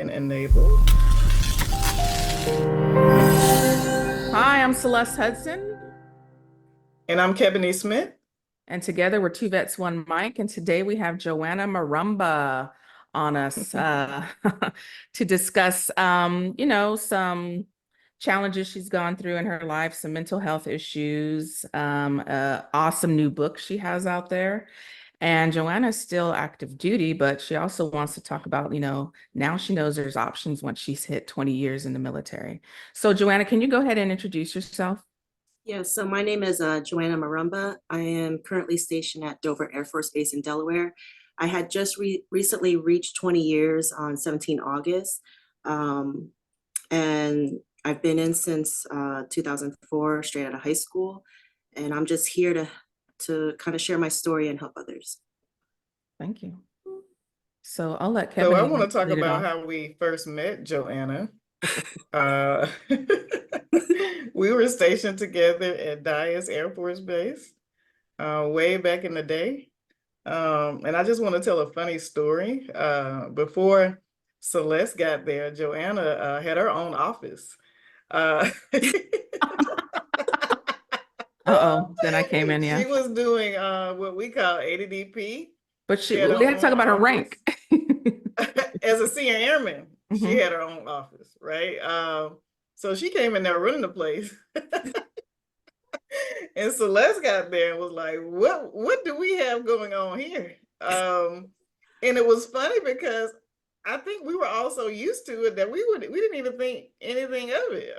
and enable. Hi, I'm Celeste Hudson, And I'm Kevin E. Smith. and together we're two vets, one mic. And today we have Joanna Maramba on us to discuss, some challenges she's gone through in her life, some mental health issues, awesome new book she has out there. And Joanna's still active duty, but she also wants to talk about, now she knows there's options once she's hit 20 years in the military. So, Joanna, can you go ahead and introduce yourself? Yeah, so my name is Joanna Maramba. I am currently stationed at Dover Air Force Base in Delaware. I had just recently reached 20 years on 17 August. Um, and I've been in since 2004, straight out of high school. And I'm just here to kind of share my story and help others. Thank you. So I'll let So I Kevin want to talk lead it about off. how we first met Joanna. Uh, we were stationed together at Dyess Air Force Base way back in the day. And I just want to tell a funny story. Before Celeste got there, Joanna had her own office. Uh, Uh-oh, then I came in, she yeah. was doing what we call ADDP. But She had her we had to talk own about her office. rank. As a senior airman, she hmm had her own office, right? So she came in there running the place. And Celeste got there and was like, what do we have going on here? And it was funny because I think we were all so used to it that we didn't even think anything of it.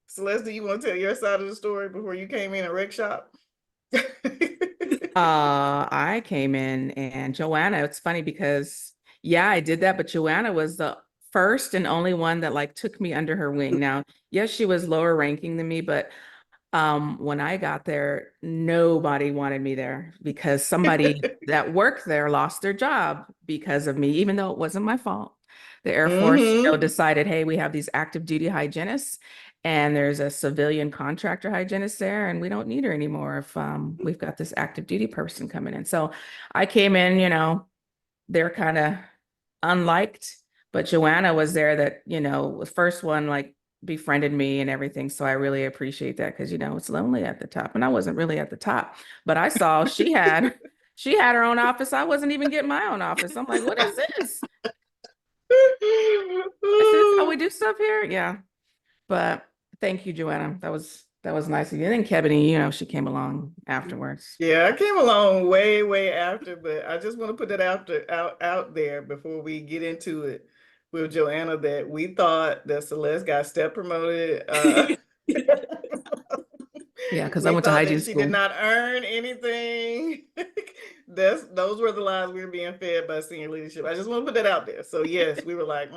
Celeste, do you want to tell your side of the story before you came in a wreck shop? I came in and Joanna, it's funny because yeah, I did that, but Joanna was the first and only one that like took me under her wing. Now, yes, she was lower ranking than me, but when I got there, nobody wanted me there because somebody that worked there lost their job because of me, even though it wasn't my fault. The Air Force, Mm-hmm. decided, hey, we have these active duty hygienists and there's a civilian contractor hygienist there, and we don't need her anymore if we've got this active duty person coming in. So I came in, they're kind of unliked, but Joanna was there that, the first one like befriended me and everything. So I really appreciate that because, it's lonely at the top. And I wasn't really at the top, but I saw she had her own office. I wasn't even getting my own office. I'm like, what is this? Is this how we do stuff here? Yeah. But thank you, Joanna. That was nice of you. And then Kebony, she came along afterwards. Yeah, I came along way, way after, but I just want to put that out there before we get into it with Joanna that we thought that Celeste got step promoted. Yeah, because I We went to thought hygiene that she did school. not earn anything. Those were the lies we were being fed by senior leadership. I just want to put that out there. So yes, we were like,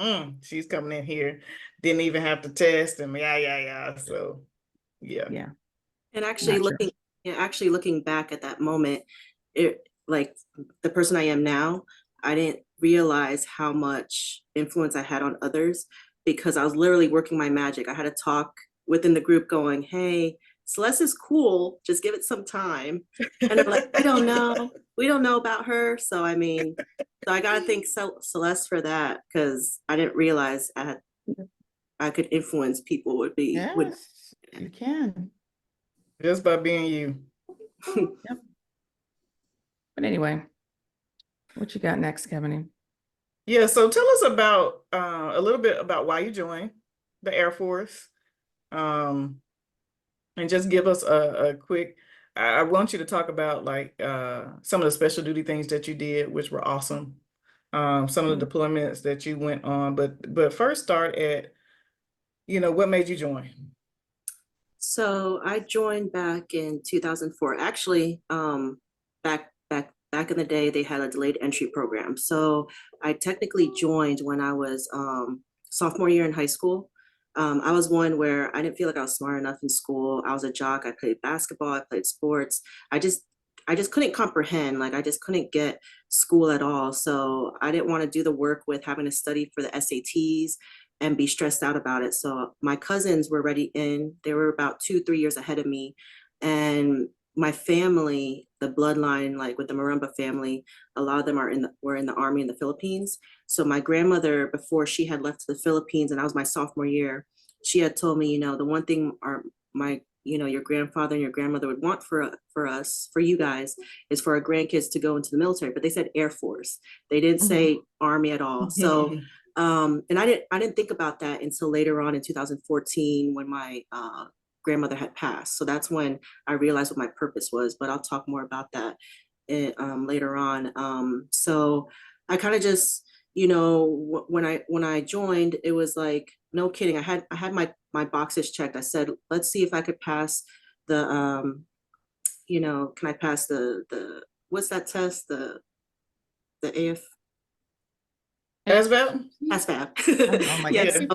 she's coming in here, didn't even have to test and yeah. So yeah, Yeah, And actually not sure. looking, yeah, actually looking back at that moment, it like the person I am now, I didn't realize how much influence I had on others because I was literally working my magic. I had a talk within the group going, "Hey, Celeste is cool, just give it some time." And they're like, "We don't know. We don't know about her." So I mean, so I gotta thank Celeste for that because I didn't realize I could influence people would Yes, you can. just by being you. Yep. But anyway, what you got next, Kevin? Yeah, so tell us about a little bit about why you joined the Air Force, um, and just give us a quick. I want you to talk about like some of the special duty things that you did, which were awesome. Some of the deployments that you went on, but first start at what made you join. So I joined back in 2004. Actually, back in the day, they had a delayed entry program. So I technically joined when I was sophomore year in high school. I was one where I didn't feel like I was smart enough in school. I was a jock. I played basketball. I played sports. I just I just couldn't comprehend. Like I just couldn't get school at all. So I didn't want to do the work with having to study for the SATs and be stressed out about it. So my cousins were already in, they were about 2, 3 years ahead of me. And my family, the bloodline, like with the Maramba family, a lot of them were in the army in the Philippines. So my grandmother, before she had left to the Philippines, and that was my sophomore year, she had told me, the one thing my your grandfather and your grandmother would want for us, for you guys, is for our grandkids to go into the military. But they said Air Force. They didn't say Army at all. So and I didn't think about that until later on in 2014 when my grandmother had passed. So that's when I realized what my purpose was, but I'll talk more about that later on. So I kind of just, when I joined, it was like, no kidding. I had my boxes checked. I said, let's see if I could pass the, can I pass what's that test? The AF, ASVAB? ASVAB. Oh my Yeah, Yeah. so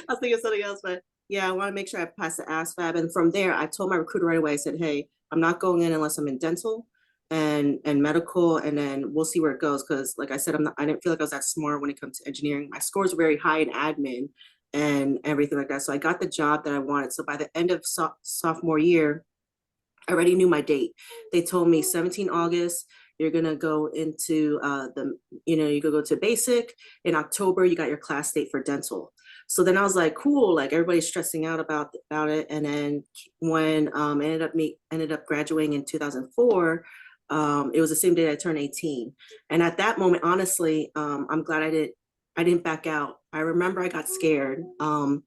I was thinking of something else, but yeah, I want to make sure I pass the ASVAB. And from there, I told my recruiter right away, I said, hey, I'm not going in unless I'm in dental and medical, and then we'll see where it goes. Because like I said, I didn't feel like I was that smart when it comes to engineering. My scores were very high in admin and everything like that. So I got the job that I wanted. So by the end of sophomore year, I already knew my date. They told me 17 August, you're gonna go into you could go to basic. In October, you got your class date for dental. So then I was like, cool, like everybody's stressing out about it. And then when ended up graduating in 2004, it was the same day I turned 18. And at that moment, honestly, I'm glad I didn't back out. I remember I got scared. I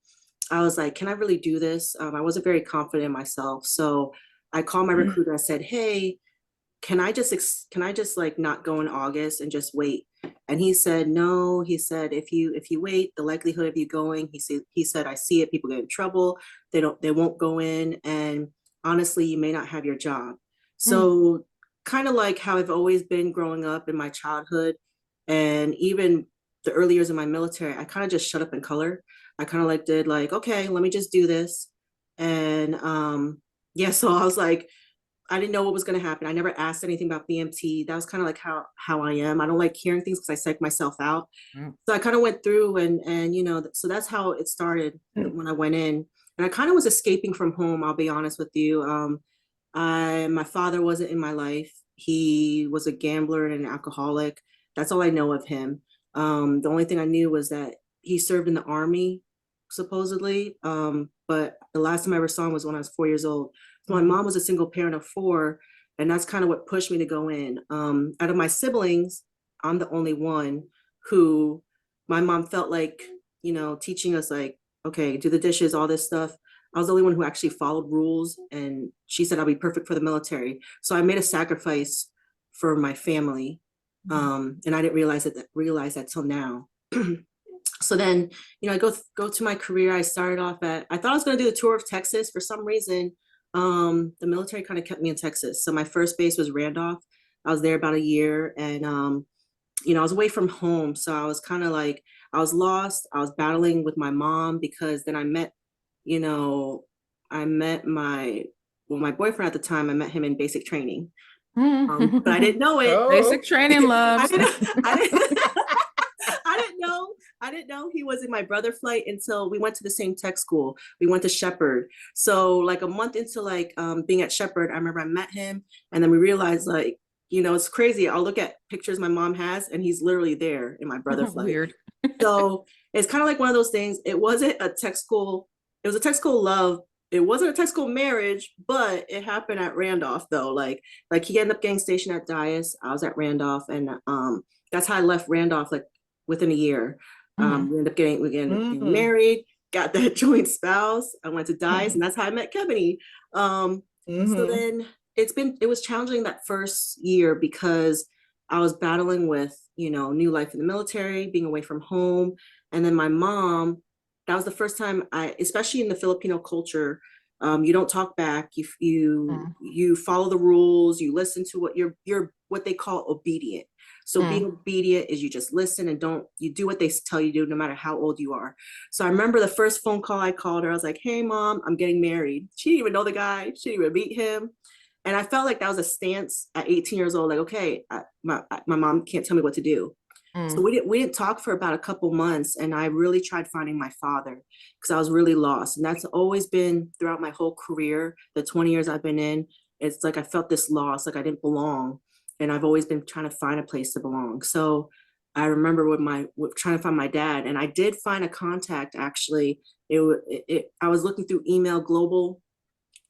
was like, can I really do this? I wasn't very confident in myself. So I called my recruiter. I said, hey, can I just like not go in August and just wait? And he said, no. He said, if you wait, the likelihood of you going, he said, I see it. People get in trouble. They won't go in. And honestly, you may not have your job. So kind of like how I've always been growing up in my childhood and even the early years of my military, I kind of just shut up in color. I kind of like did like, okay, let me just do this. And yeah, so I was like, I didn't know what was going to happen. I never asked anything about BMT. That was kind of like how I am. I don't like hearing things because I psych myself out. So I kind of went through and so that's how it started when I went in. And I kind of was escaping from home, I'll be honest with you. My father wasn't in my life. He was a gambler and an alcoholic. That's all I know of him. The only thing I knew was that he served in the army, supposedly. But the last time I ever saw him was when I was 4 years old. So my mom was a single parent of four, and that's kind of what pushed me to go in. Out of my siblings, I'm the only one who my mom felt like, teaching us like, okay, do the dishes, all this stuff. I was the only one who actually followed rules, and she said I'll be perfect for the military. So I made a sacrifice for my family, and I didn't realize that till now. So then, I go to my career. I started off I thought I was going to do the tour of Texas. For some reason, the military kind of kept me in Texas. So my first base was Randolph. I was there about a year, and I was away from home. So I was kind of like, I was lost. I was battling with my mom because then I met my boyfriend at the time. I met him in basic training, but I didn't know it. Oh, Basic training I loves. didn't, I didn't know he was in my brother flight until we went to the same tech school. We went to Shepherd. So like a month into being at Shepherd, I remember I met him, and then we realized like, it's crazy. I'll look at pictures my mom has, and he's literally there in my brother flight. Weird. So it's kind of like one of those things. It wasn't a tech school. It was a tech school love. It wasn't a tech school marriage, but it happened at Randolph though. Like he ended up getting stationed at Dias. I was at Randolph, and that's how I left Randolph like within a year. We ended up getting married, got that joint spouse. I went to Dias, and that's how I met Kevin. So then it was challenging that first year because I was battling with, new life in the military, being away from home. And then my mom, that was the first time especially in the Filipino culture, you don't talk back. You follow the rules. You listen to you're what they call obedient. So being obedient is you just listen and you do what they tell you to do, no matter how old you are. So I remember the first phone call I called her. I was like, hey mom, I'm getting married. She didn't even know the guy. She didn't even meet him. And I felt like that was a stance at 18 years old. Like, okay, my mom can't tell me what to do. So we didn't talk for about a couple months, and I really tried finding my father because I was really lost. And that's always been throughout my whole career, the 20 years I've been in. it's like I felt this loss, like I didn't belong. And I've always been trying to find a place to belong. So I remember with trying to find my dad, and I did find a contact actually. I was looking through Email Global,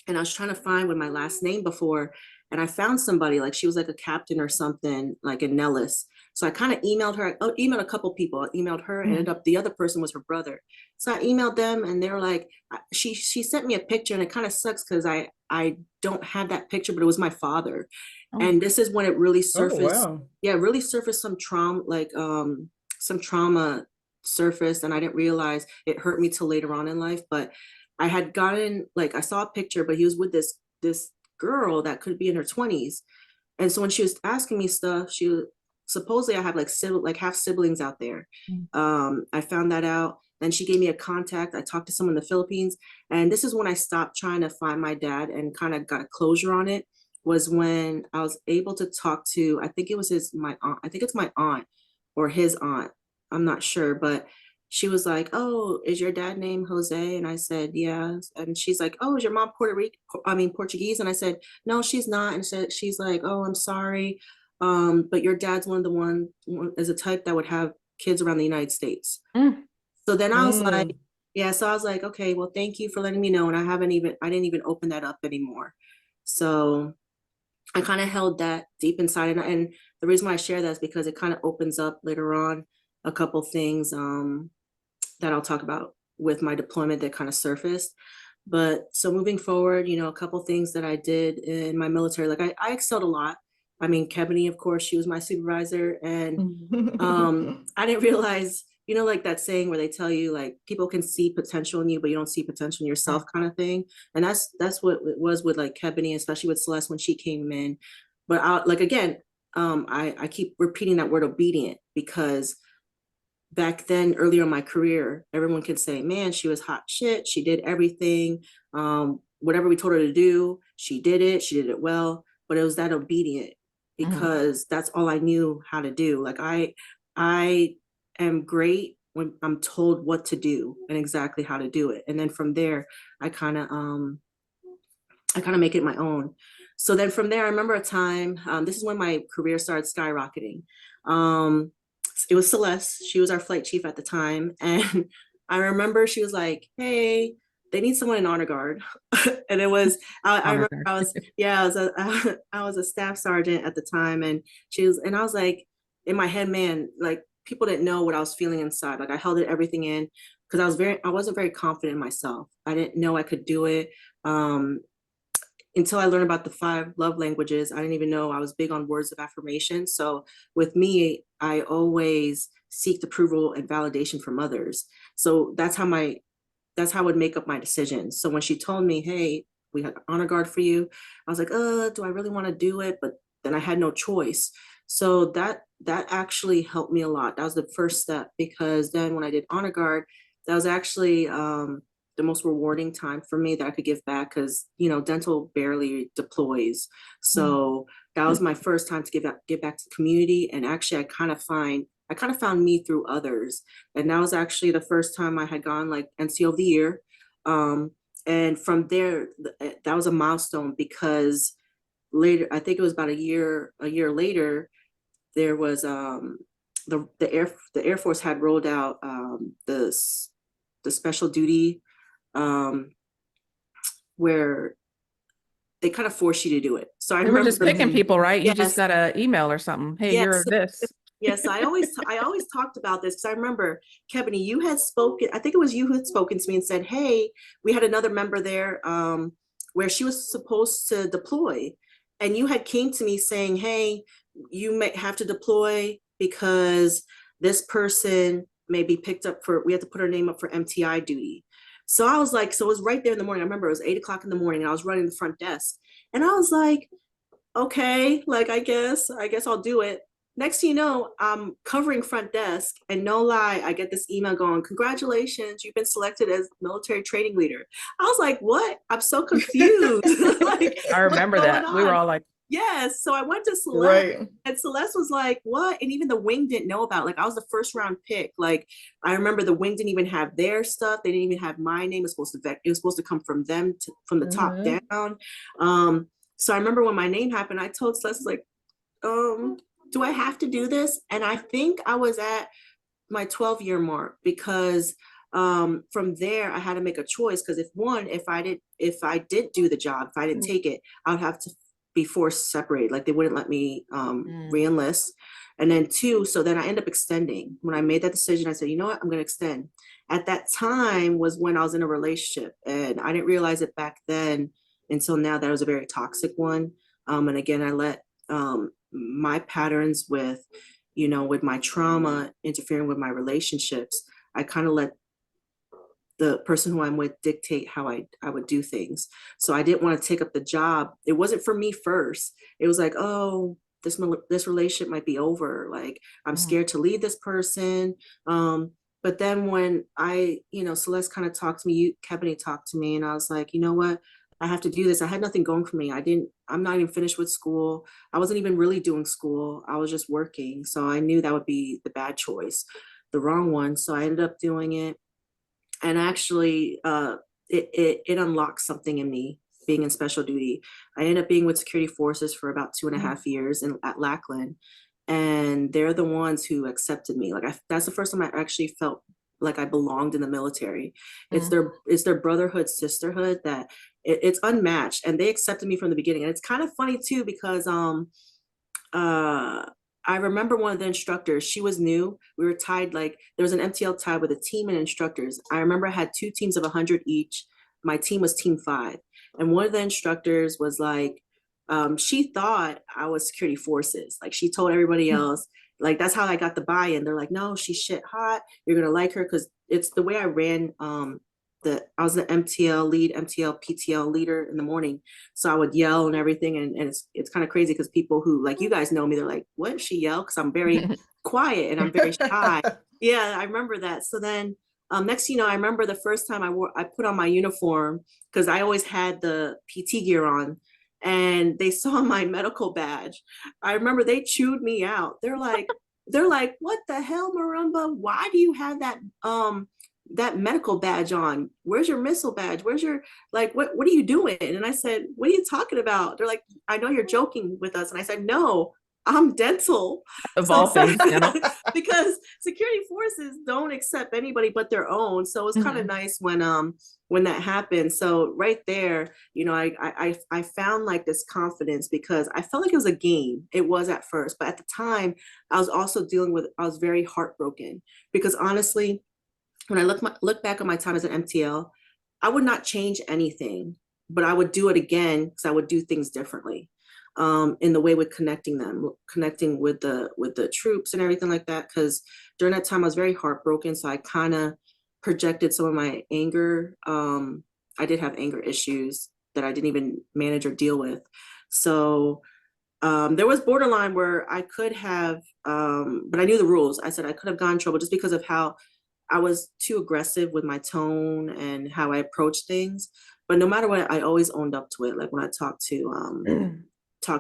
and I was trying to find with my last name before, and I found somebody, like she was like a captain or something, like in Nellis. So I kind of emailed her. I emailed a couple people. I emailed her, and ended up the other person was her brother. So I emailed them, and they were like, she sent me a picture, and it kind of sucks because I don't have that picture, but it was my father, Oh. and this is when it really Oh, surfaced. wow. Yeah, it really surfaced some trauma, like some trauma surfaced, and I didn't realize it hurt me till later on in life, but I had gotten, like, I saw a picture, but he was with this girl that could be in her 20s. And so when she was asking me stuff, supposedly I have like half siblings out there. Mm. I found that out. Then she gave me a contact. I talked to someone in the Philippines. And this is when I stopped trying to find my dad and kind of got closure on it, was when I was able to talk to, I think it was my aunt. I think it's my aunt or his aunt. I'm not sure, but she was like, "Oh, is your dad named Jose?" And I said, "Yes." And she's like, "Oh, is your mom Puerto Rican? I mean, Portuguese?" And I said, "No, she's not." And she's like, "Oh, I'm sorry. But your dad's one of the one is a type that would have kids around the United States." Mm. So then I was like, Mm. yeah, so I was like, okay, well, thank you for letting me know. And I didn't even open that up anymore. So I kind of held that deep inside. And the reason why I share that is because it kind of opens up later on a couple things that I'll talk about with my deployment that kind of surfaced. But so moving forward, a couple things that I did in my military, like I excelled a lot. I mean, Kebony, of course, she was my supervisor, and I didn't realize, like that saying where they tell you like people can see potential in you, but you don't see potential in yourself, kind of thing. And that's what it was with like Kebony, especially with Celeste when she came in. But like again, I keep repeating that word obedient because back then, earlier in my career, everyone could say, man, she was hot shit. She did everything. Whatever we told her to do, she did it. She did it well. But it was that obedient Mhm. because that's all I knew how to do. Like I am great when I'm told what to do and exactly how to do it. And then from there, I kind of make it my own. So then from there, I remember a time, this is when my career started skyrocketing. Um, it was Celeste. She was our flight chief at the time. And I remember she was like, hey, they need someone in honor guard. And it was, I Honor remember guard. I was a staff sergeant at the time. And and I was like, in my head, man, like people didn't know what I was feeling inside. Like I held it everything in because I wasn't very confident in myself. I didn't know I could do it. Um, until I learned about the 5 love languages, I didn't even know I was big on words of affirmation. So with me, I always seek approval and validation from others. So that's how I would make up my decisions. So when she told me, hey, we had honor guard for you, I was like, do I really want to do it? But then I had no choice. So that actually helped me a lot. That was the first step because then when I did honor guard, that was actually the most rewarding time for me that I could give back because dental barely deploys. So that was my first time to give back to the community. And actually I kind of found me through others. And that was actually the first time I had gone like NCO of the year. And from there, that was a milestone because later, I think it was about a year later, there was the Air Force had rolled out the special duty um, where they kind of force you to do it. So I They were just remember, picking people, right? You just yes, got an email or something. Hey, you're yes, this. yes. I always talked about this because I remember, Kebony, you had spoken. I think it was you who had spoken to me and said, "Hey, we had another member there where she was supposed to deploy, and you had came to me saying, hey, you may have to deploy because this person may be picked up for. We had to put her name up for MTI duty." So I was like, so it was right there in the morning. I remember it was 8 o'clock in the morning, and I was running the front desk, and I was like, okay, like I guess I'll do it. Next thing you know, I'm covering front desk, and no lie, I get this email going, congratulations, you've been selected as military training leader. I was like, what? I'm so confused. Like, I what's remember going that. We were on? all like, Yes. So I went to Celeste, Right. and Celeste was like, what? And even the wing didn't know about it. Like I was the first round pick. Like I remember the wing didn't even have their stuff. They didn't even have my name. It was supposed to come from them from the top mhm. down. Um, So I remember when my name happened, I told Celeste, like, do I have to do this? And I think I was at my 12-year mark, because from there I had to make a choice, because if I did do the job, if I didn't take it, I would have to be forced separated. Like, they wouldn't let me re-enlist. And then two, so then I ended up extending. When I made that decision, I said, you know what, I'm going to extend. At that time was when I was in a relationship, and I didn't realize it back then until now that it was a very toxic one. And again, I let my patterns with, with my trauma interfering with my relationships, I kind of let the person who I'm with dictate how I would do things. So I didn't want to take up the job. It wasn't for me first. It was like, oh, this relationship might be over. Like, I'm scared to leave this person. But then when Celeste kind of talked to me, Kebony talked to me, and I was like, you know what? I have to do this. I had nothing going for me. I'm not even finished with school. I wasn't even really doing school. I was just working. So I knew that would be the bad choice, the wrong one. So I ended up doing it. And actually, it unlocked something in me being in special duty. I ended up being with security forces for about 2.5 years at Lackland. And they're the ones who accepted me. Like, that's the first time I actually felt like I belonged in the military. It's their brotherhood, sisterhood, that it's unmatched. And they accepted me from the beginning. And it's kind of funny too, because I remember one of the instructors, she was new. We were tied, like, there was an MTL tie with a team and instructors. I remember I had two teams of 100 each. My team was team 5. And one of the instructors was like, she thought I was security forces. Like, she told everybody else, like, that's how I got the buy-in. They're like, no, she's shit hot. You're going to like her. Cause it's the way I ran, I was the MTL lead, MTL PTL leader in the morning. So I would yell and everything. And it's kind of crazy, because people who, like, you guys know me, they're like, what did she yell? Because I'm very quiet and I'm very shy. Yeah, I remember that. So then next, I remember the first time I put on my uniform, because I always had the PT gear on, and they saw my medical badge. I remember they chewed me out. They're like, what the hell, Maramba? Why do you have that medical badge on? Where's your missile badge? Where's your, like, what are you doing? And I said, what are you talking about? They're like, I know you're joking with us. And I said, no, I'm dental. Of all things, because security forces don't accept anybody but their own. So it was kind of nice when that happened. So right there, I found like this confidence, because I felt like it was a game. It was at first, but at the time I was also I was very heartbroken, because honestly, when I look back on my time as an MTL, I would not change anything, but I would do it again, because I would do things differently, in the way with connecting with the troops and everything like that. Because during that time I was very heartbroken, so I kind of projected some of my anger. I did have anger issues that I didn't even manage or deal with. So there was borderline where I could have, but I knew the rules. I said I could have gotten in trouble just because of how I was too aggressive with my tone and how I approached things. But no matter what, I always owned up to it. Like, when I talked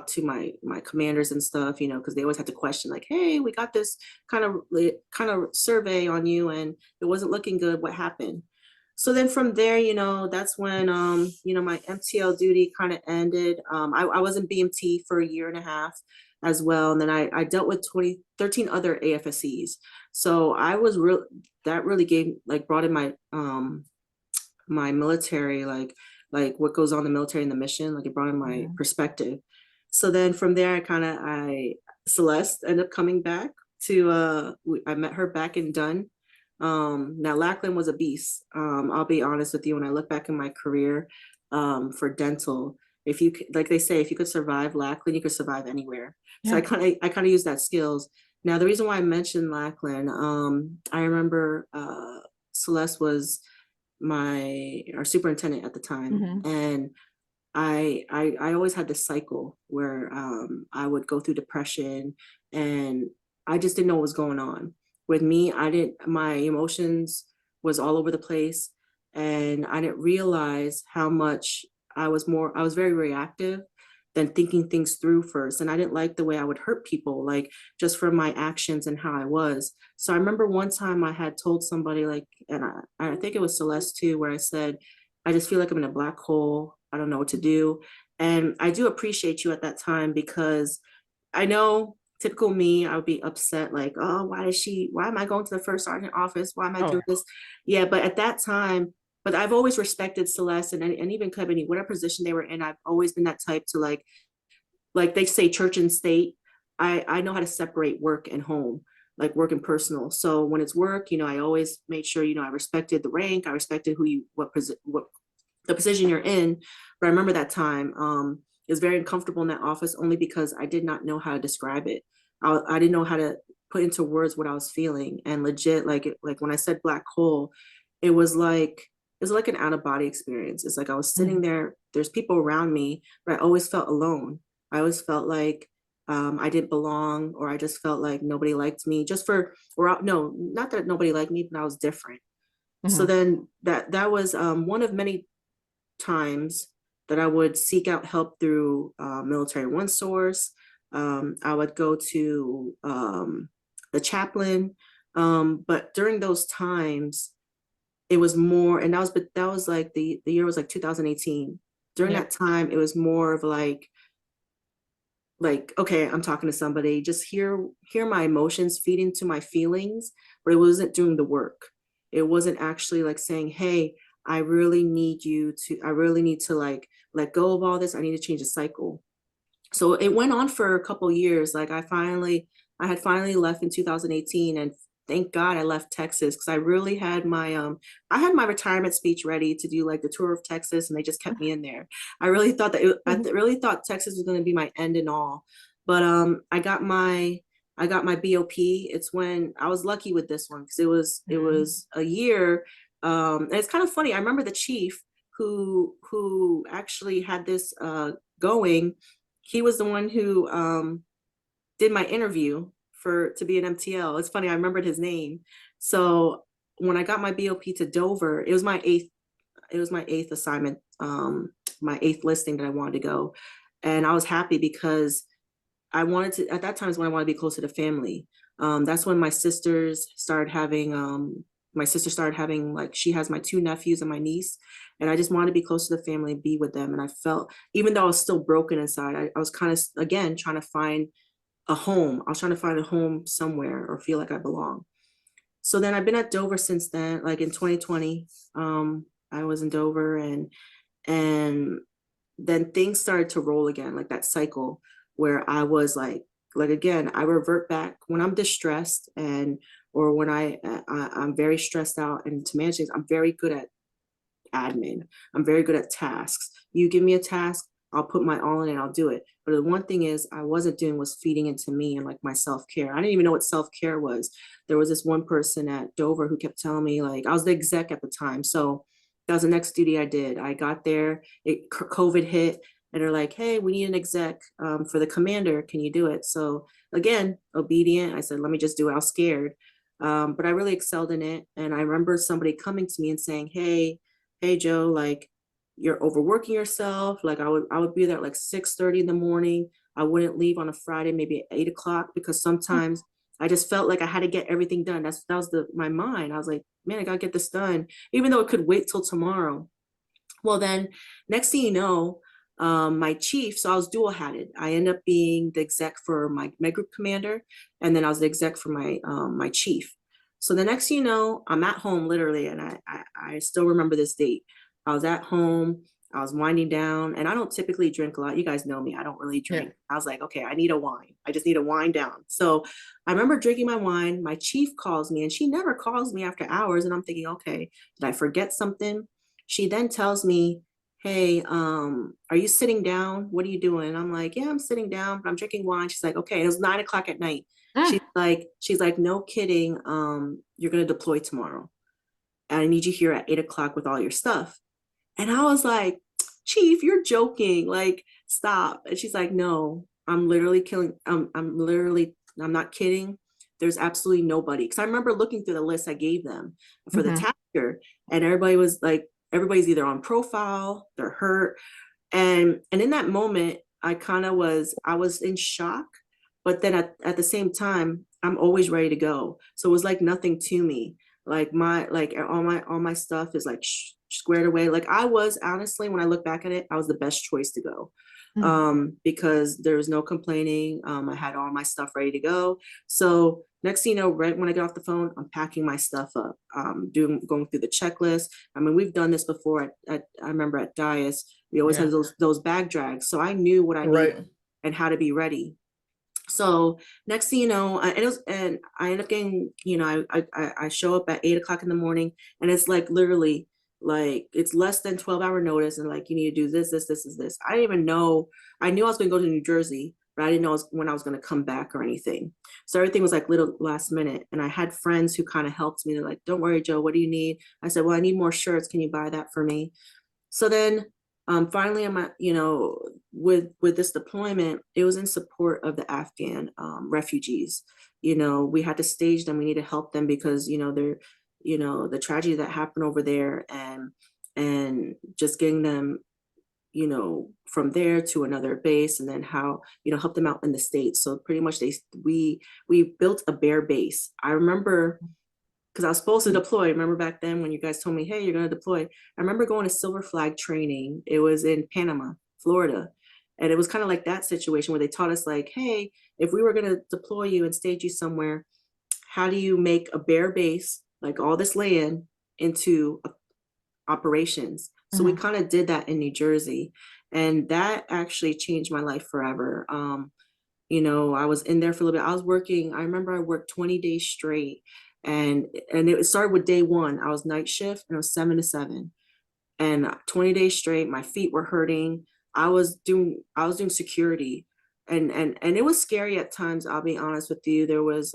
to my commanders and stuff, because they always had to question, like, hey, we got this kind of survey on you and it wasn't looking good. What happened? So then from there, that's when my MTL duty kind of ended. I was in BMT for 1.5 years as well. And then I dealt with 13 other AFSCs. So I was that really brought in my my military, like what goes on in the military and the mission, like, it brought in my perspective. So then from there, Celeste ended up coming back to, I met her back in Dunn. Now Lackland was a beast. I'll be honest with you, when I look back in my career, for dental, like they say, if you could survive Lackland, you could survive anywhere. So I kind of use that skills. Now, the reason why I mentioned Lackland, I remember Celeste was our superintendent at the time, and I always had this cycle where I would go through depression, and I just didn't know what was going on with me. My emotions was all over the place, and I didn't realize how much I was very reactive than thinking things through first. And I didn't like the way I would hurt people, like, just from my actions and how I was. So I remember one time I had told somebody, like, and I think it was Celeste too, where I said, I just feel like I'm in a black hole. I don't know what to do. And I do appreciate you at that time, because I know typical me, I would be upset, like, oh, why am I going to the first sergeant office? Why am I Oh, doing this? Yeah, but at that time, but I've always respected Celeste and even Ebony, whatever position they were in, I've always been that type to like they say church and state. I know how to separate work and home, like work and personal. So when it's work, I always made sure, I respected the rank, I respected what the position you're in. But I remember that time, it was very uncomfortable in that office, only because I did not know how to describe it. I didn't know how to put into words what I was feeling. And legit, like when I said black hole, it was like, an out of body experience. It's like I was sitting there, there's people around me, but I always felt alone. I always felt like I didn't belong, or I just felt like nobody liked me, no, not that nobody liked me, but I was different. So mhm. then that was one of many times that I would seek out help through Military One Source. I would go to the chaplain, but during those times, it was more, and that was like the year was like 2018. During Yep. that time, it was more of like, okay, I'm talking to somebody, just hear my emotions feed into my feelings, but it wasn't doing the work. It wasn't actually like saying, hey, I really need to like let go of all this, I need to change the cycle. So it went on for a couple years. Like I had finally left in 2018, and thank God I left Texas, because I really had I had my retirement speech ready to do like the tour of Texas, and they just kept me in there. I really thought really thought Texas was going to be my end and all. But I got my BOP. It's when I was lucky with this one, because it was a year. And it's kind of funny. I remember the chief who actually had this going. He was the one who did my interview for to be an MTL. It's funny, I remembered his name. So when I got my BOP to Dover, it was my eighth assignment, my eighth listing that I wanted to go. And I was happy, because I wanted to, at that time is when I wanted to be closer to family. That's when my sister started having, like, she has my two nephews and my niece, and I just wanted to be close to the family and be with them. And I felt, even though I was still broken inside, I was kind of, again, trying to find a home. I was trying to find a home somewhere, or feel like I belong. So then I've been at Dover since then, like in 2020. I was in Dover, and then things started to roll again, like that cycle where I was like again, I revert back when I'm distressed, and or when I'm very stressed out, and to manage things, I'm very good at admin. I'm very good at tasks. You give me a task, I'll put my all in it, I'll do it. But the one thing is I wasn't doing was feeding into me and like my self-care. I didn't even know what self-care was. There was this one person at Dover who kept telling me, like, I was the exec at the time. So that was the next duty I did. I got there, COVID hit, and they're like, hey, we need an exec for the commander. Can you do it? So again, obedient. I said, let me just do it. I was scared. But I really excelled in it. And I remember somebody coming to me and saying, hey Joe, like, you're overworking yourself. Like, I would be there at like 6:30 in the morning. I wouldn't leave on a Friday, maybe at 8 o'clock, because sometimes I just felt like I had to get everything done. That was my mind. I was like, man, I gotta get this done, even though it could wait till tomorrow. Well, then next thing you know, my chief, so I was dual hatted. I ended up being the exec for my group commander, and then I was the exec for my chief. So the next thing you know, I'm at home literally, and I still remember this date. I was at home, I was winding down, and I don't typically drink a lot. You guys know me, I don't really Yeah. drink. I was like, okay, I need a wine. I just need a wind down. So I remember drinking my wine. My chief calls me, and she never calls me after hours. And I'm thinking, okay, did I forget something? She then tells me, hey, are you sitting down? What are you doing? And I'm like, yeah, I'm sitting down, but I'm drinking wine. She's like, okay. It was 9 o'clock at night. Mm. She's like, no kidding. You're gonna deploy tomorrow, and I need you here at 8 o'clock with all your stuff. And I was like, Chief, you're joking. Like, stop. And she's like, no, I'm literally killing. I'm not kidding. There's absolutely nobody. Because I remember looking through the list I gave them for the Mhm. tasker, and everybody was like, everybody's either on profile, they're hurt. And in that moment, I was in shock, but then at the same time, I'm always ready to go. So it was like nothing to me. Like all my stuff is like squared away. Like I was, honestly, when I look back at it, I was the best choice to go. Because there was no complaining. I had all my stuff ready to go. So next thing you know, right when I get off the phone, I'm packing my stuff up, going through the checklist. I mean, we've done this before. I remember at Dias, we always had Yeah. those bag drags. So I knew what I needed Right. and how to be ready. So next thing you know, and I end up getting, you know, I show up at 8 o'clock in the morning, and it's like literally like it's less than 12-hour notice, and like you need to do this. I didn't even know. I knew I was going to go to New Jersey, but I didn't know when I was going to come back or anything. So everything was like little last minute, and I had friends who kind of helped me. They're like, "Don't worry, Joe. What do you need?" I said, "Well, I need more shirts. Can you buy that for me?" So then finally I'm at, you know, with this deployment, it was in support of the Afghan refugees. You know, we had to stage them, we need to help them because, you know, they're, you know, the tragedy that happened over there, and just getting them, you know, from there to another base, and then how, you know, help them out in the States. So pretty much we built a bare base. I remember because I was supposed to deploy. Remember back then when you guys told me, hey, you're going to deploy? I remember going to Silver Flag training. It was in Panama, Florida. And it was kind of like that situation where they taught us, like, hey, if we were going to deploy you and stage you somewhere, how do you make a bare base, like all this land, into operations? So we kind of did that in New Jersey. And that actually changed my life forever. You know, I was in there for a little bit. I was working, I remember I worked 20 days straight, and it started with day one. I was night shift, and it was 7 to 7, and 20 days straight, my feet were hurting. I was doing security, and it was scary at times. I'll be honest with you. There was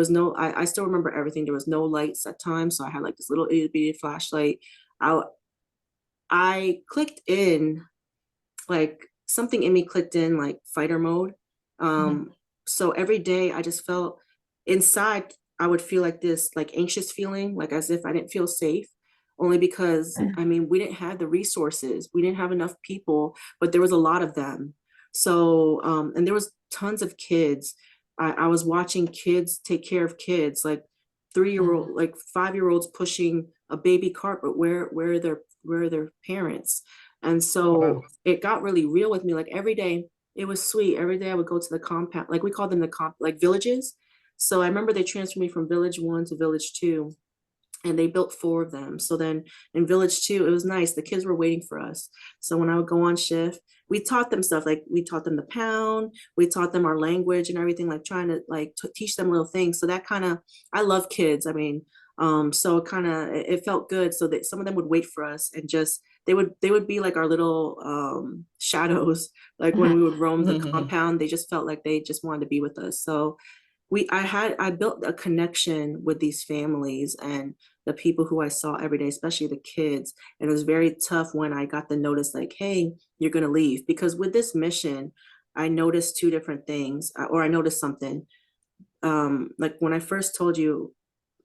no, I still remember everything. There was no lights at times. So I had like this little itty bitty flashlight. I, I clicked in, like something in me clicked in like fighter mode. Um, so every day I just felt inside, I would feel like this, like anxious feeling, like as if I didn't feel safe, only because I mean, we didn't have the resources, we didn't have enough people, but there was a lot of them. So, and there was tons of kids. I was watching kids take care of kids, like 3-year-old, like 5-year-olds pushing a baby cart, but where are their parents? And so Wow. it got really real with me. Like every day, it was sweet. Every day I would go to the compound, like we call them like villages. So I remember they transferred me from village 1 to village 2, and they built 4 of them. So then in village 2, it was nice. The kids were waiting for us. So when I would go on shift, we taught them stuff, like we taught them the pound, we taught them our language and everything, like trying to like teach them little things. So that kind of, I love kids. I mean, so it kind of, it felt good. So that some of them would wait for us, and just they would be like our little shadows. Like when we would roam the compound, they just felt like they just wanted to be with us. So I built a connection with these families and the people who I saw every day, especially the kids. And it was very tough when I got the notice, like, hey, you're going to leave. Because with this mission, I noticed 2 different things, or I noticed something. Like when I first told you,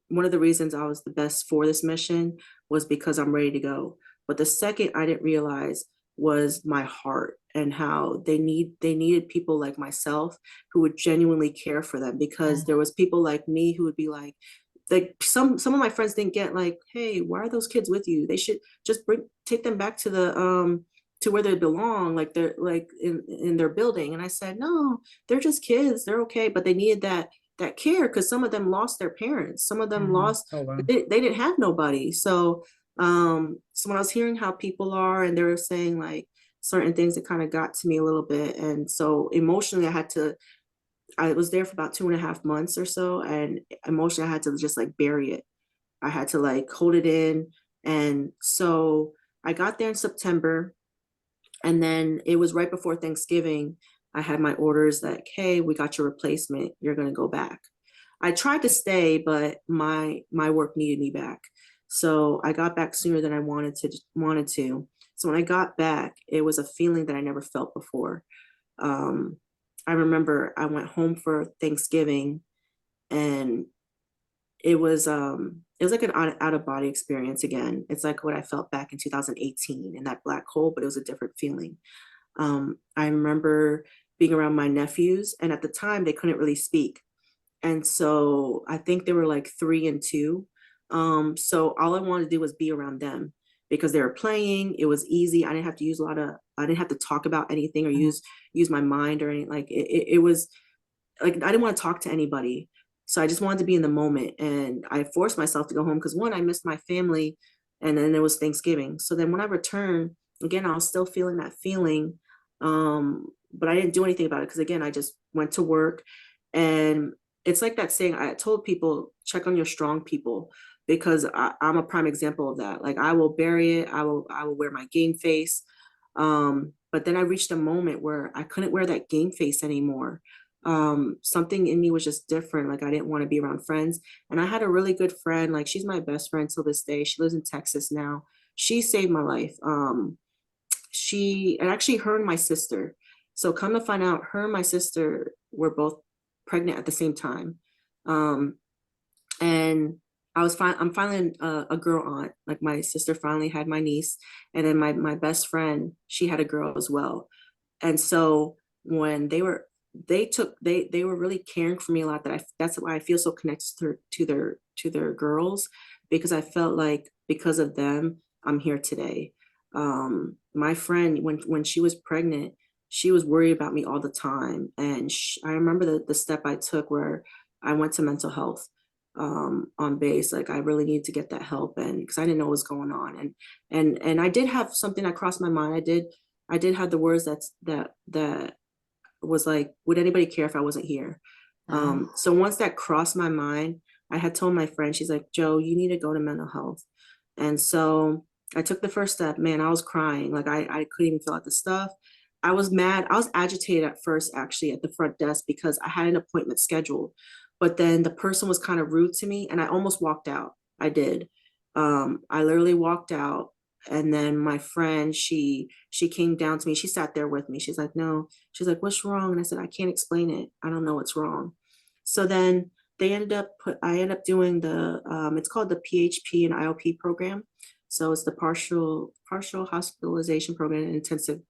one of the reasons I was the best for this mission was because I'm ready to go. But the second I didn't realize was my heart, and how they needed people like myself who would genuinely care for them, because there was people like me who would be like some of my friends didn't get, like, hey, why are those kids with you? They should just take them back to where they belong, like they're like in their building. And I said, no, they're just kids, they're okay. But they needed that care, because some of them lost their parents, some of them lost, Oh, wow. they didn't have nobody. So when I was hearing how people are, and they were saying like certain things, that kind of got to me a little bit. And so emotionally I was there for about 2.5 months or so, and emotionally I had to just like bury it. I had to like hold it in. And so I got there in September, and then it was right before Thanksgiving. I had my orders that, hey, we got your replacement, you're going to go back. I tried to stay, but my work needed me back. So I got back sooner than I wanted to. So when I got back, it was a feeling that I never felt before. Um, I remember I went home for Thanksgiving, and it was like an out of body experience again. It's like what I felt back in 2018 in that black hole, but it was a different feeling. I remember being around my nephews, and at the time they couldn't really speak. And so I think they were like 3 and 2. So all I wanted to do was be around them. because they were playing. It was easy. I didn't have to use I didn't have to talk about anything or use my mind or anything. Like it was like, I didn't want to talk to anybody. So I just wanted to be in the moment. And I forced myself to go home because one, I missed my family. And then it was Thanksgiving. So then when I returned, again, I was still feeling that feeling. But I didn't do anything about it because again, I just went to work. And it's like that saying, I told people, check on your strong people, because I'm a prime example of that. Like, I will bury it. I will wear my game face. But then I reached a moment where I couldn't wear that game face anymore. Something in me was just different. Like, I didn't want to be around friends. And I had a really good friend, like, she's my best friend till this day. She lives in Texas now. She saved my life. And actually her and my sister. So come to find out, her and my sister were both pregnant at the same time. And I'm finally a girl aunt. Like, my sister finally had my niece, and then my best friend, she had a girl as well. And so when they were really caring for me a lot, that's why I feel so connected to their girls, because I felt like because of them, I'm here today. My friend, when she was pregnant, she was worried about me all the time. And I remember the step I took where I went to mental health on base. Like, I really needed to get that help, and because I didn't know what was going on. And I did have something that crossed my mind. I did have the words that was like, would anybody care if I wasn't here? So once that crossed my mind, I had told my friend, she's like, Joe, you need to go to mental health. And so I took the first step. Man, I was crying. Like, I couldn't even fill out the stuff. I was mad. I was agitated at first, actually, at the front desk, because I had an appointment scheduled, but then the person was kind of rude to me, and I almost walked out. I did. I literally walked out. And then my friend, she came down to me. She sat there with me. She's like, no. She's like, what's wrong? And I said, I can't explain it. I don't know what's wrong. So then I ended up doing it's called the PHP and IOP program. So it's the partial hospitalization program and intensive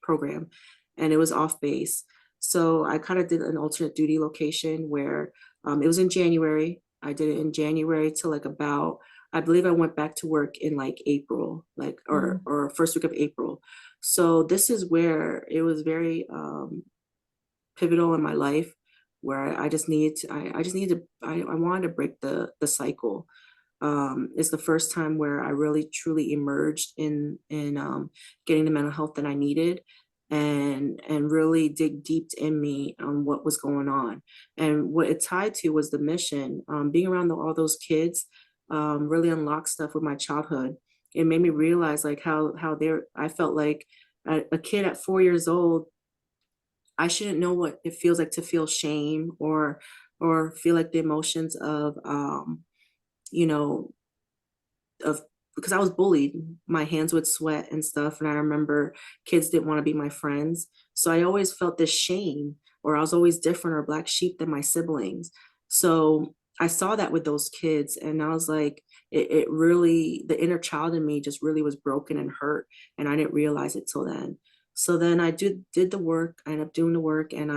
program. And it was off base. So I kind of did an alternate duty location where it was in January. I did it in January till like about, I believe I went back to work in like April, like, or first week of April. So this is where it was very pivotal in my life, where I just needed to, I wanted to break the cycle. It's the first time where I really truly emerged in getting the mental health that I needed, and really dig deep in me on what was going on. And what it tied to was the mission. Being around all those kids really unlocked stuff with my childhood. It made me realize like how I felt like a kid at 4 years old. I shouldn't know what it feels like to feel shame or feel like the emotions of you know of because I was bullied. My hands would sweat and stuff. And I remember kids didn't want to be my friends. So I always felt this shame, or I was always different or black sheep than my siblings. So I saw that with those kids. And I was like, it really, the inner child in me just really was broken and hurt. And I didn't realize it till then. So then I did the work. I ended up doing the work. And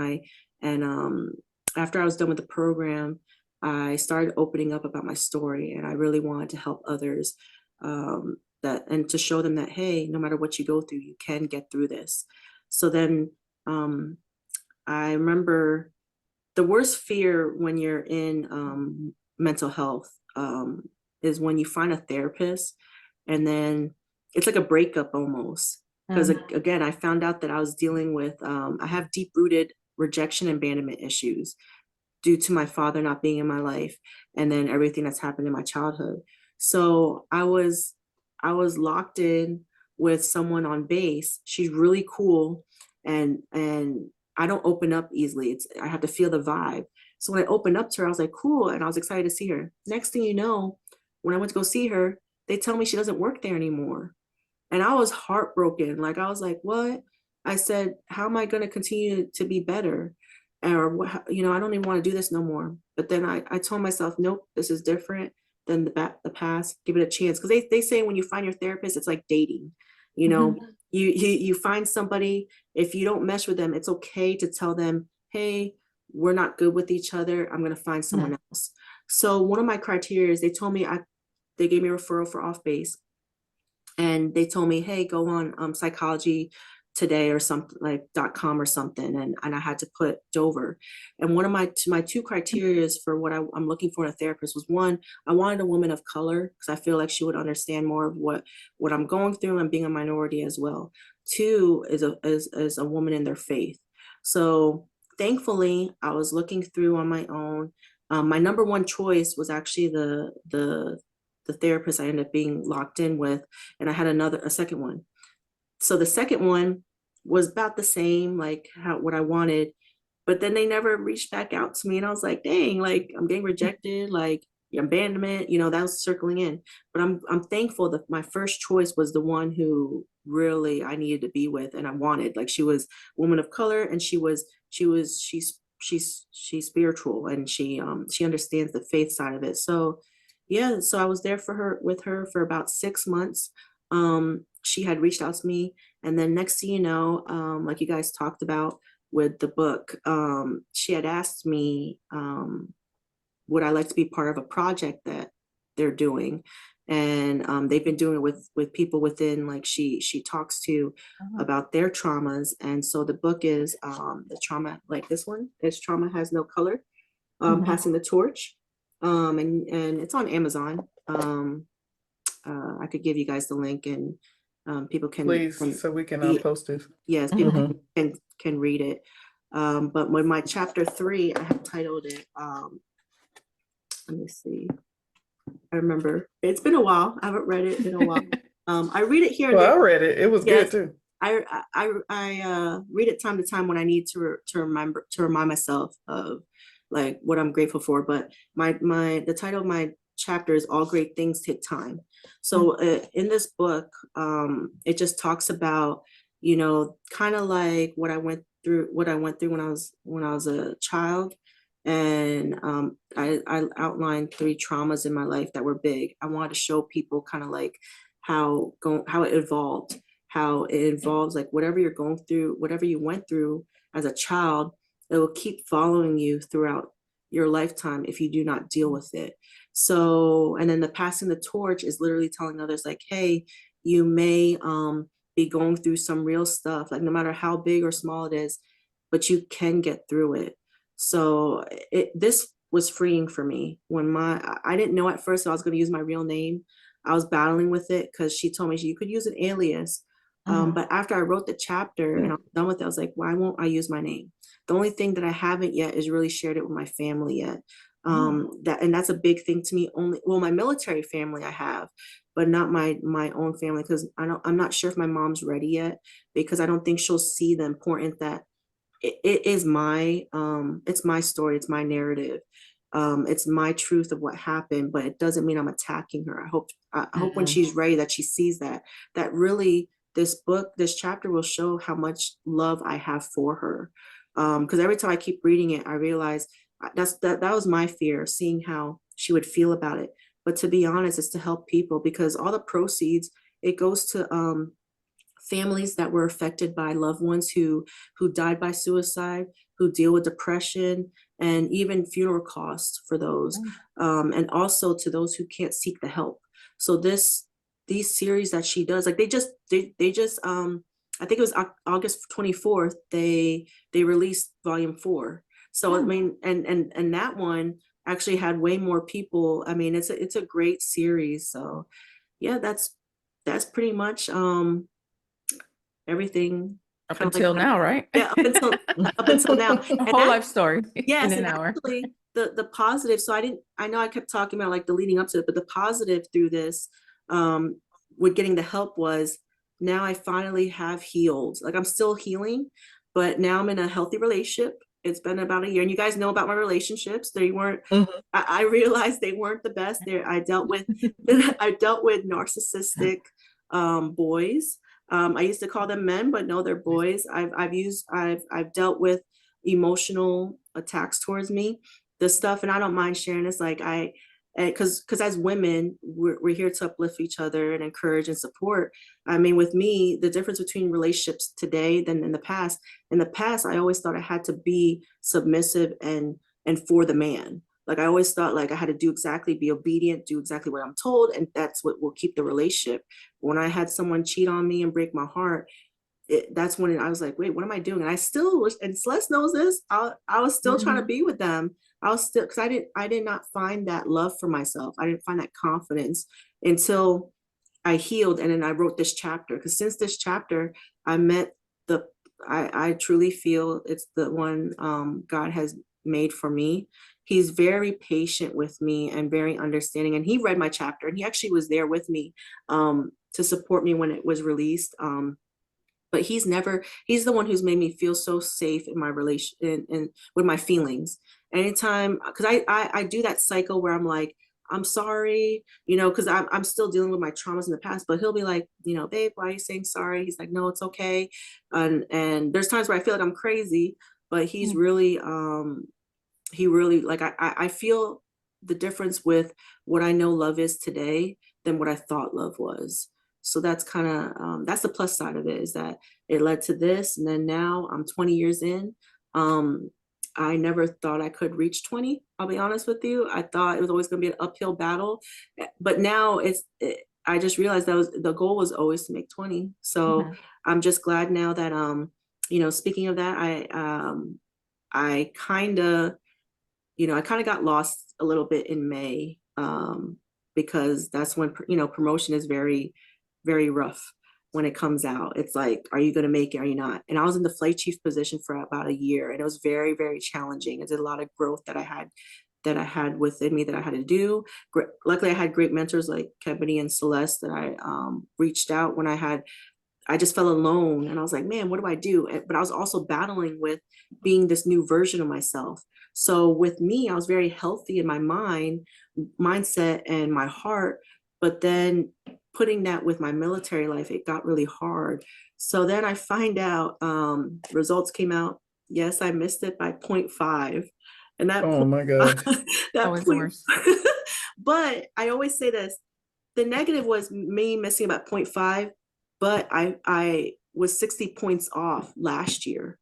after I was done with the program, I started opening up about my story, and I really wanted to help others, and to show them that, hey, no matter what you go through, you can get through this. So then I remember the worst fear when you're in mental health is when you find a therapist, and then it's like a breakup almost. Because again, I found out that I was dealing with, I have deep rooted rejection and abandonment issues due to my father not being in my life, and then everything that's happened in my childhood. So I was locked in with someone on base. She's really cool, and I don't open up easily. I have to feel the vibe. So when I opened up to her, I was like, cool, and I was excited to see her. Next thing you know, when I went to go see her, they tell me she doesn't work there anymore. And I was heartbroken. Like, I was like, what? I said, how am I going to continue to be better? Or what, I don't even want to do this no more. But then I told myself, nope, this is different than the past. Give it a chance. Because they say when you find your therapist, it's like dating. You find somebody, if you don't mesh with them, it's okay to tell them, hey, we're not good with each other. I'm going to find someone else. So one of my criteria is they told me they gave me a referral for off base. and they told me, hey, go on Psychology Today or something like .com or something, and I had to put Dover. And one of my two criterias for what I'm looking for in a therapist was, one, I wanted a woman of color because I feel like she would understand more of what I'm going through and being a minority as well. Two is a woman in their faith. So thankfully, I was looking through on my own. My number one choice was actually the therapist I ended up being locked in with, and I had a second one. So the second one was about the same, like what I wanted, but then they never reached back out to me, and I was like, dang, like I'm getting rejected, like abandonment, that was circling in. But I'm thankful that my first choice was the one who really I needed to be with and I wanted. Like, she was a woman of color, and she's spiritual, and she understands the faith side of it. So yeah, so I was there with her for about 6 months. She had reached out to me, and then next thing you know, like you guys talked about with the book, she had asked me, would I like to be part of a project that they're doing, and they've been doing it with people within, like she talks to about their traumas. And so the book is the trauma, like this one is Trauma Has No Color, Passing the Torch, and it's on Amazon. I could give you guys the link, and people Please, can so we can read. post it. Yes, people can read it. But when my chapter 3, I have titled it, let me see, I remember it's been a while, I haven't read it in a while. I read it here and Well, there. I read it. It was good Yes, too. I read it time to time when I need to remind myself of like what I'm grateful for. But the title of my chapter is All Great Things Take Time. So in this book, it just talks about, kind of like what I went through when I was a child. And I outlined 3 traumas in my life that were big. I wanted to show people kind of like how it evolved, how it involves, like, whatever you're going through, whatever you went through as a child, it will keep following you throughout your lifetime if you do not deal with it. So, and then the passing the torch is literally telling others, like, hey, you may be going through some real stuff, like no matter how big or small it is, but you can get through it. So this was freeing for me. I didn't know at first if I was going to use my real name. I was battling with it because she told me you could use an alias. But after I wrote the chapter and I was done with it, I was like, why won't I use my name? The only thing that I haven't yet is really shared it with my family yet. That's a big thing to me. My military family I have, but not my own family, because I'm not sure if my mom's ready yet, because I don't think she'll see the importance that it is it's my story, it's my narrative. It's my truth of what happened, but it doesn't mean I'm attacking her. I hope when she's ready that she sees that really this chapter will show how much love I have for her. Because every time I keep reading it, I realize that was my fear, seeing how she would feel about it. But to be honest, it's to help people, because all the proceeds, it goes to families that were affected by loved ones who died by suicide, who deal with depression, and even funeral costs for those, and also to those who can't seek the help. So these series that she does, like they just I think it was August 24th, they released volume 4. So I mean, and that one actually had way more people. I mean, it's a great series. So yeah, that's pretty much everything Up kind of like until now, right? yeah, up until now. A And whole life story in yes, an and hour. actually the positive. So I know I kept talking about like the leading up to it, but the positive through this, with getting the help, was now I finally have healed. Like, I'm still healing, but now I'm in a healthy relationship. It's been about a year, and you guys know about my relationships. They weren't. I realized they weren't the best. There, I dealt with narcissistic boys. I used to call them men, but no, they're boys. I've dealt with emotional attacks towards me. The stuff, and I don't mind sharing this. Like, because as women, we're here to uplift each other and encourage and support. I mean, with me, the difference between relationships today than in the past. In the past, I always thought I had to be submissive and for the man. Like I always thought like I had to be obedient, do exactly what I'm told, and that's what will keep the relationship. When I had someone cheat on me and break my heart, that's when I was like, wait, what am I doing? And I still was, and Celeste knows this. I was still trying to be with them. I was still, because I did not find that love for myself. I didn't find that confidence until I healed, and then I wrote this chapter. Because since this chapter, I met the, I truly feel it's the one God has made for me. He's very patient with me and very understanding. And he read my chapter, and he actually was there with me to support me when it was released. But he's the one who's made me feel so safe in my relation and with my feelings. Anytime, because I do that cycle where I'm like, I'm sorry, because I'm still dealing with my traumas in the past, but he'll be like, babe, why are you saying sorry? He's like, no, it's okay. And there's times where I feel like I'm crazy, but he really, like, I feel the difference with what I know love is today than what I thought love was. So that's kind of, that's the plus side of it, is that it led to this. And then now I'm 20 years in. I never thought I could reach 20. I'll be honest with you. I thought it was always going to be an uphill battle, but now I just realized the goal was always to make 20. So I'm just glad now that, speaking of that, I kind of, I kind of got lost a little bit in May, because that's when, promotion is very, very rough when it comes out. It's like, are you going to make it? Are you not? And I was in the flight chief position for about a year, and it was very, very challenging. It's a lot of growth that I had within me that I had to do. Luckily, I had great mentors like Kebony and Celeste that I reached out when I just felt alone, and I was like, man, what do I do? But I was also battling with being this new version of myself. So with me, I was very healthy in my mindset and my heart, but then putting that with my military life, it got really hard. So then I find out, results came out. Yes, I missed it by 0.5. And that, Oh my gosh. that Always the point, worst. but I always say this, the negative was me missing about 0.5, but I was 60 points off last year.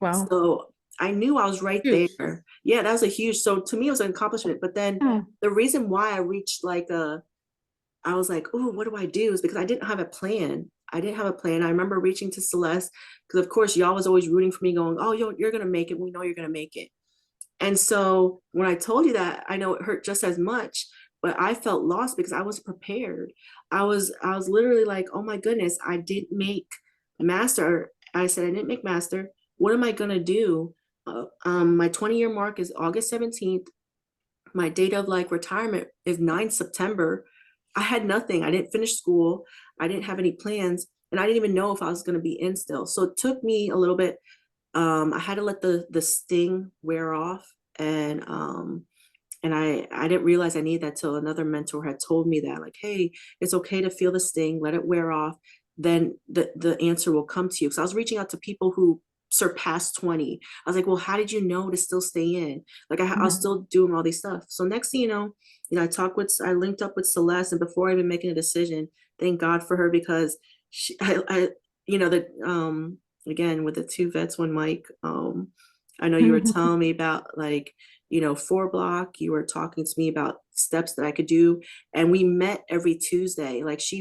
Wow. So I knew I was right Huge. there. Yeah, that was a huge, so to me, it was an accomplishment. But then Yeah. the reason why I reached I was like, oh, what do I do? Is because I didn't have a plan. I didn't have a plan. I remember reaching to Celeste, because of course y'all was always rooting for me, going, oh, you're going to make it. We know you're going to make it. And so when I told you that, I know it hurt just as much, but I felt lost because I was prepared. I was literally like, oh my goodness, I didn't make master. I said, I didn't make master. What am I gonna do? My 20-year mark is August 17th. My date of like retirement is 9 September. I had nothing. I didn't finish school. I didn't have any plans, and I didn't even know if I was gonna be in still. So it took me a little bit. I had to let the sting wear off, and I didn't realize I needed that till another mentor had told me that, like, hey, it's okay to feel the sting, let it wear off, then the answer will come to you. So I was reaching out to people who surpassed 20. I was like, well, how did you know to still stay in? Like I was still doing all these stuff. So next thing I linked up with Celeste, and before even making a decision, thank God for her, because I again, with the two vets, one Mike, I know you were telling me about, like, 4 block, you were talking to me about steps that I could do. And we met every Tuesday. Like she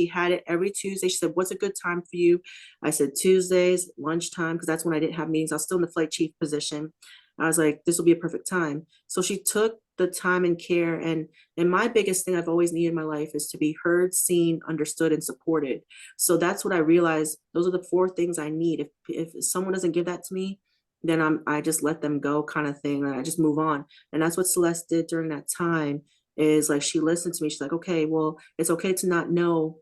had it every Tuesday. She said, what's a good time for you? I said, Tuesdays, lunchtime, because that's when I didn't have meetings. I was still in the flight chief position. I was like, this will be a perfect time. So she took the time and care. And my biggest thing I've always needed in my life is to be heard, seen, understood, and supported. So that's what I realized. Those are the 4 things I need. If someone doesn't give that to me, then I just let them go, kind of thing, and I just move on. And that's what Celeste did during that time, is like, she listened to me. She's like, okay, well, it's okay to not know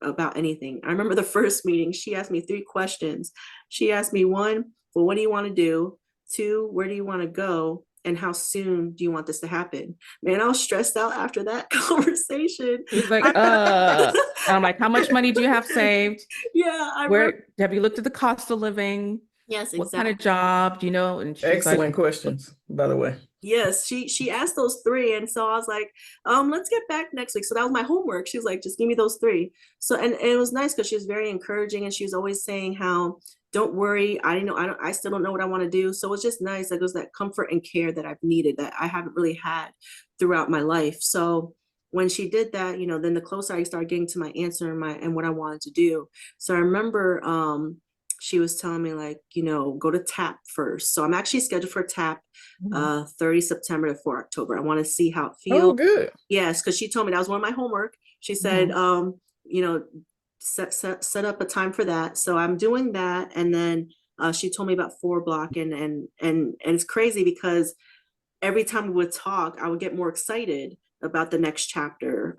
about anything. I remember the first meeting, she asked me 3 questions. She asked me, 1, well, what do you want to do? 2, where do you want to go? And how soon do you want this to happen? Man, I was stressed out after that conversation. He's like, I'm like, how much money do you have saved? Yeah, I remember. Where have you looked at the cost of living? Yes, What kind exactly. of job do you know? And she's like, Excellent questions, by the way. Yes, she asked those 3, and so I was like, let's get back next week. So that was my homework. She was like, just give me those 3. So and it was nice because she was very encouraging, and she was always saying how don't worry. I didn't know, I still don't know what I want to do. So it was just nice. Like it was that comfort and care that I've needed that I haven't really had throughout my life. So when she did that, you know, then the closer I started getting to my answer and what I wanted to do. So I remember she was telling me like, you know, go to TAP first. So I'm actually scheduled for TAP 30 September to 4 October. I want to see how it Oh, feels. good. Yes, because she told me that was one of my homework. She said, you know, set up a time for that. So I'm doing that, and then she told me about 4 block, and it's crazy because every time we would talk, I would get more excited about the next chapter,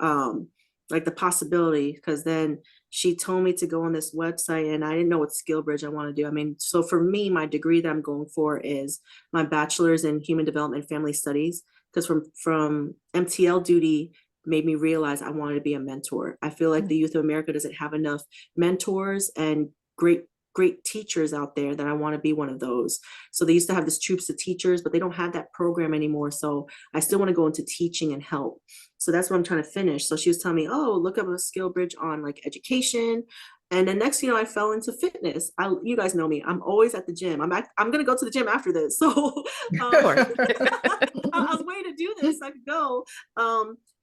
like the possibility. Because then she told me to go on this website, and I didn't know what skill bridge I want to do. I mean, so for me, my degree that I'm going for is my bachelor's in human development and family studies. Because from MTL duty made me realize I wanted to be a mentor. I feel like the youth of America doesn't have enough mentors and great teachers out there that I want to be one of those. So they used to have this troops of teachers, but they don't have that program anymore. So I still want to go into teaching and help. So that's what I'm trying to finish. So she was telling me, oh, look up a skill bridge on like education. And then next, you know, I fell into fitness. You guys know me. I'm always at the gym. I'm going to go to the gym after this. So I was waiting to do this. I could go.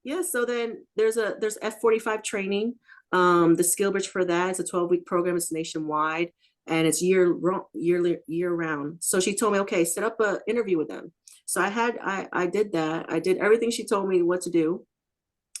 Yeah. So then there's F45 training. The skill bridge for that is a 12-week program. It's nationwide and it's year round. So she told me, okay, set up an interview with them. So I did that. I did everything she told me what to do.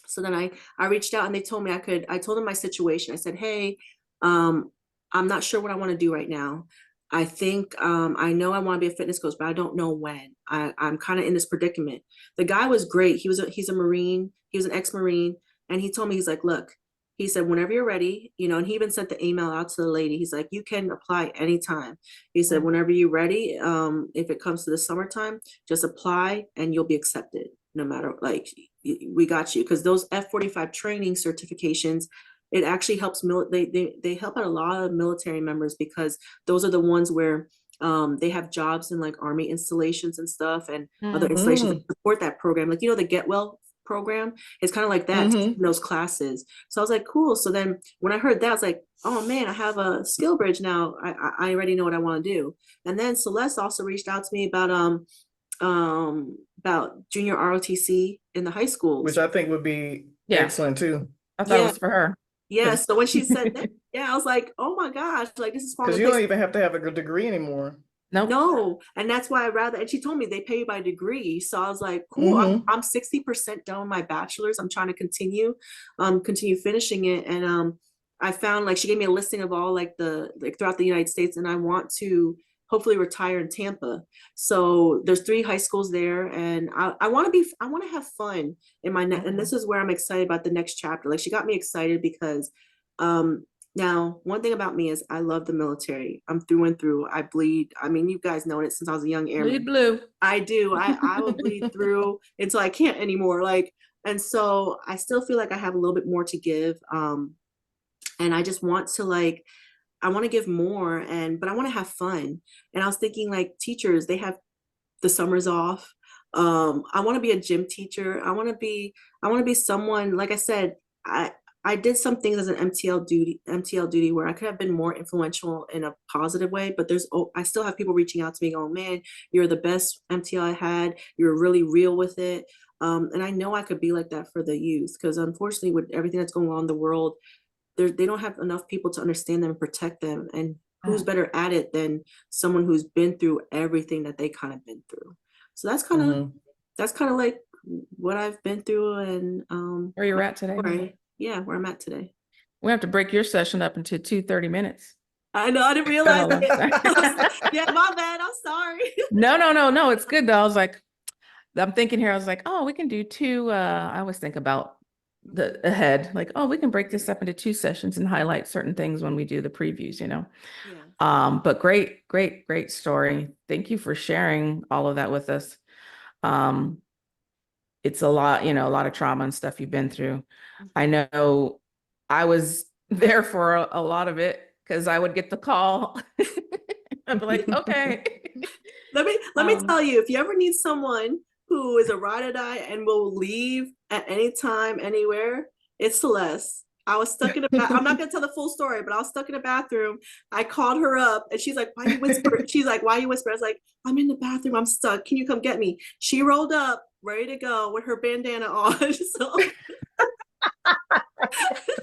So then I reached out and they told me I told them my situation. I said, hey, I'm not sure what I want to do right now. I think I know I want to be a fitness coach, but I don't know when. I'm kind of in this predicament. The guy was great. He's a Marine. He was an ex-Marine. And he told me, he's like, look, he said, whenever you're ready, you know, and he even sent the email out to the lady. He's like, you can apply anytime. He said, whenever you're ready, if it comes to the summertime, just apply and you'll be accepted no matter, like, we got you. Because those F45 training certifications, it actually helps, they help out a lot of military members because those are the ones where they have jobs in like Army installations and stuff and other installations that support that program. Like, you know, the Get Well program, it's kind of like that in those classes. So I was like, cool. So then when I heard that, I was like, oh man, I have a skill bridge now. I already know what I want to do. And then Celeste also reached out to me about junior ROTC in the high schools. Which I think would be excellent too. I thought it was for her. Yeah. So when she said that, yeah, I was like, oh my gosh, like this is because you don't even have to have a good degree anymore. No, and that's why and she told me they pay by degree. So I was like, cool, I'm 60% done with my bachelor's. I'm trying to continue finishing it. And I found like she gave me a listing of all like throughout the United States, and I want to hopefully retire in Tampa. So there's 3 high schools there, and I want to have fun in my and this is where I'm excited about the next chapter. Like she got me excited because now, one thing about me is I love the military. I'm through and through. I bleed. I mean, you guys know it since I was a young airman. Bleed blue. I do. I will bleed through until I can't anymore. Like, and so I still feel like I have a little bit more to give. And I just want to I want to give more, but I want to have fun. And I was thinking like teachers, they have the summers off. I want to be a gym teacher. I want to be someone, like I said, I did some things as an MTL duty where I could have been more influential in a positive way, but I still have people reaching out to me going, man, you're the best MTL I had. You're really real with it. And I know I could be like that for the youth because unfortunately with everything that's going on in the world, they don't have enough people to understand them and protect them. And who's better at it than someone who's been through everything that they kind of been through. So that's kind of like what I've been through and where you're at today. Where I'm at today. We have to break your session up into 2 30-minutes. I know, I didn't realize it. Yeah, my bad. I'm sorry. No. It's good though. I'm thinking here, I was like, oh, we can do 2. I always think about the ahead, like, oh, we can break this up into 2 sessions and highlight certain things when we do the previews, you know? Yeah. But great story. Thank you for sharing all of that with us. It's a lot, you know, a lot of trauma and stuff you've been through. I know I was there for a lot of it because I would get the call. I'd be like, okay. Let me tell you, if you ever need someone who is a ride or die and will leave at any time, anywhere, it's Celeste. I was stuck in a I'm not gonna tell the full story, but I was stuck in a bathroom. I called her up and she's like, why you whisper? She's like, why you whisper? I was like, I'm in the bathroom, I'm stuck. Can you come get me? She rolled up, ready to go with her bandana on. So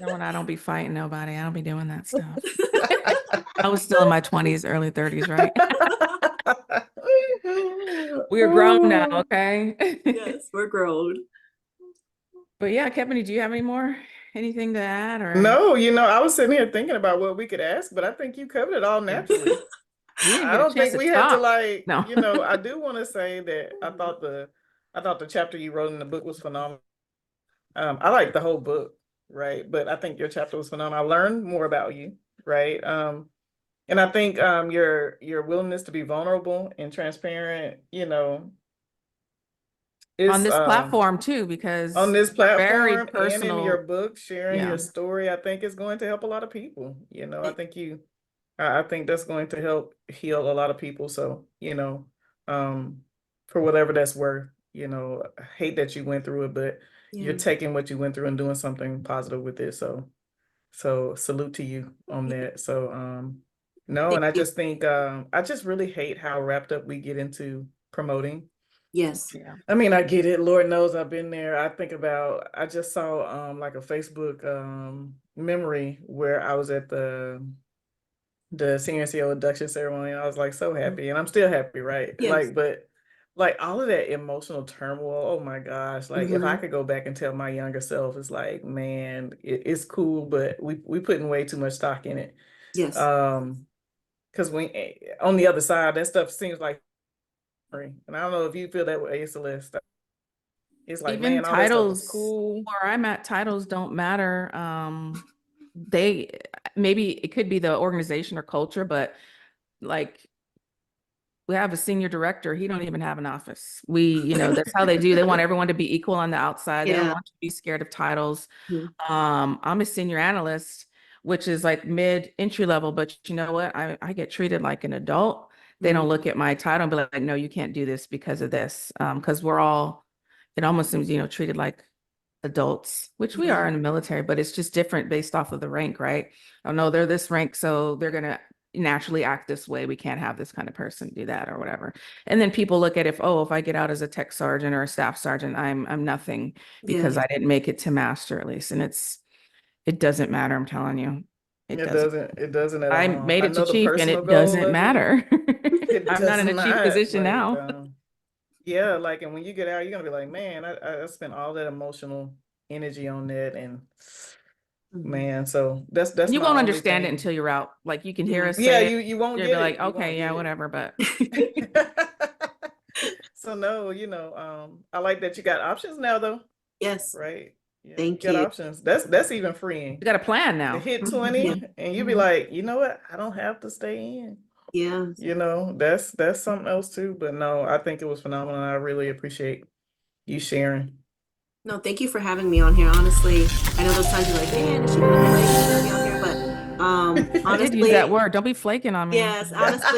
No, when I don't be fighting nobody, I don't be doing that stuff. I was still in my 20s, early 30s, right? We're grown now, okay? yes, we're grown. But yeah, Kevin, do you have anything to add or No, I was sitting here thinking about what we could ask, but I think you covered it all yeah. naturally. We didn't I get a don't chance think to we had to talk. No. I do want to say that I thought the chapter you wrote in the book was phenomenal. I like the whole book, right? But I think your chapter was phenomenal. I learned more about you, right? And I think your willingness to be vulnerable and transparent, On is this platform too, on because this we're very platform and in your personal. book, sharing Yeah. your story, I think is going to help a lot of people. I think that's going to help heal a lot of people. So, um, for whatever that's worth, I hate that you went through it, but you're Yeah. taking what you went through and doing something positive with it. So salute to you on that. So, no, Thank and I you. just think, I just really hate how wrapped up we get into promoting. Yes. Yeah. I mean, I get it. Lord knows I've been there. I just saw like a Facebook memory where I was at the senior CEO induction ceremony. And I was like so happy, and I'm still happy, right? Yes. But like all of that emotional turmoil, oh my gosh. Like if I Mhm. could go back and tell my younger self, it's like, man, it's cool, but we putting way too much stock in it. Yes. Um, because when on the other side, that stuff seems like free. And I don't know if you feel that way, Celeste. It's like, Even man, all that stuff was titles, cool. where I'm at, titles don't matter. They maybe it could be the organization or culture, but like we have a senior director, he don't even have an office. That's how they do. They want everyone to be equal on the outside. They don't Yeah. want you to be scared of titles. Mhm. I'm a senior analyst, which is like mid entry level, but you know what? I get treated like an adult. They don't Mhm. look at my title and be like, no, you can't do this because of this. Because it almost seems, treated like adults, which we Yeah. are in the military, but it's just different based off of the rank, right? Oh no, they're this rank, so they're gonna naturally act this way. We can't have this kind of person do that or whatever. And then people look at if I get out as a tech sergeant or a staff sergeant, I'm nothing Yeah. because I didn't make it to master at least. And it doesn't matter, I'm telling you. It doesn't. It doesn't at I all. made I it to know the chief and personal it goal doesn't of it. matter. It I'm not does in a chief not. position Like, now. yeah, like, and when you get out, you're gonna be like, man, I spent all that emotional energy on that, and Mhm. man, so that's You my won't only understand it thing. until you're out. Like you can hear Yeah. us Yeah, say it, you won't you'll be get like, it. You won't okay, yeah, get whatever. But it. So no, I like that you got options now, though, Yes. right? Yeah, you Thank got you. options. That's even we freeing. got a plan To now. hit Yeah. 20 and you be Mhm. like, you know what? I don't have to stay in. Yeah. That's something else too. But no, I think it was phenomenal. I really appreciate you sharing. No, thank you for having me on here. Honestly, I know those times you're like, man, is she gonna be on here? But I did use that honestly, word. Don't be flaking on me. yes, honestly.